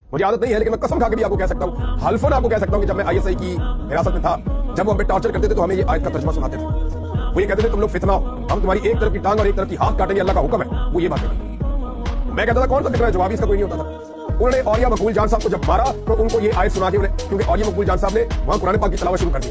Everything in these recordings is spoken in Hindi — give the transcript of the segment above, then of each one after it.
मुझे आदत नहीं है, लेकिन मैं कसम खा के भी आपको कह सकता हूँ, हल्फन आपको कह सकता हूँ कि जब मैं आईएसआई की हिरासत में था, जब वो हमें टॉर्चर करते थे तो हमें ये आयत का तर्जुमा सुनाते थे। वो ये कहते थे तुम लोग फितना हो, हम तुम्हारी एक तरफ की टांग और एक तरफ की हाथ काटेंगे, अल्लाह का हुक्म है। वो ये बात कहते। मैं कहता था कौन सा फितना है, जवाब इसका कोई नहीं होता था। उन्होंने औलिया मकबूल जान साहब को जब मारा तो उनको ये आयत सुना दी, क्योंकि औलिया मकबूल जान साहब ने वहां कुरान पाक की तिलावत शुरू कर दी।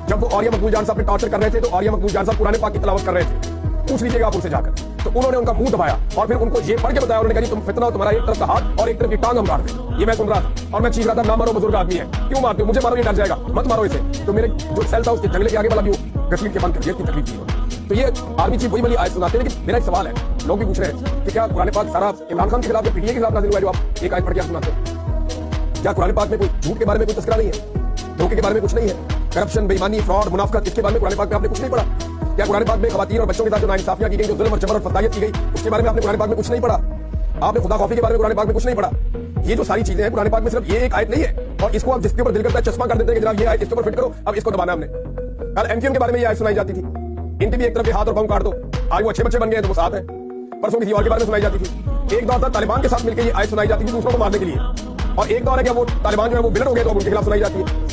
जब वो औलिया मकबूल जान साहब ने टॉर्चर कर रहे थे तो औलिया मकबूल जान साहब कुरान पाक की तिलावत कर रहे थे, पूछ लीजिएगा आप उनसे जाकर। तो उन्होंने उनका मुंह दबाया और फिर उनको ये पढ़ के बताया, उन्होंने कहा तुम फितना हो, तुम्हारा एक तरफ का हाथ और एक तरफ की टांग हम काट दें। ये मैं सुन रहा था और मैं चीख रहा था, ना मारो, बुजुर्ग आदमी है, क्यों मारते हो, मुझे मारो, ये डर जाएगा, मत मारो इसे। तो मेरे जो सेल था उसके जंगले के आगे वाला भी घसीट के बंद कर दिया, इतनी तकलीफ थी। तो ये आर्मी चीफ वही वाली आयत सुनाते हैं। लेकिन मेरा एक सवाल है, लोग भी पूछ रहे हैं कि क्या कुरान पाक सारा इमरान खान के खिलाफ, पीटीए के खिलाफ नाज़िल हुआ है जो आप एक आयत पढ़ के सुनाते हैं? क्या कुरान पाक में कोई झूठ के बारे में कोई तस्करा नहीं है, धोखे के बारे में कुछ नहीं है, करप्शन, बेईमानी, फ्रॉड, मुनाफिकत, इसके बारे में कुरान पाक में आपने कुछ नहीं पढ़ा? क्या कुरान पाक में खवातीन और बच्चों के साथ जो नाइंसाफियां की गई, जो जुल्म और जबर और फतायत की गई, उसके बारे में आपने कुरान पाक में कुछ नहीं पढ़ा? आपने खुदा खौफी के बारे में कुरान पाक में कुछ नहीं पढ़ा? ये जो सारी चीजें हैं कुरान पाक में, सिर्फ ये एक आयत नहीं है और इसको आप जिसके ऊपर दिल करता है चश्मा कर देते हैं कि जनाब ये आयत इसके ऊपर फिट करो, अब इसको दबाना हमने। कल एमक्यूएम के बारे में ये आयत सुनाई जाती थी, इनके भी एक तरफ के हाथ और पांव काट दो, आज वो अच्छे बच्चे बन गए तो वो साथ है। परसों किसी और के बारे में सुनाई जाती थी। एक दौर था तालिबान के साथ मिलकर ये आयत सुनाई जाती थी दूसरों को मारने के लिए, और एक दौर है कि वो तालिबान जो है वो विलन हो गए तो उनके खिलाफ सुनाई जाती है।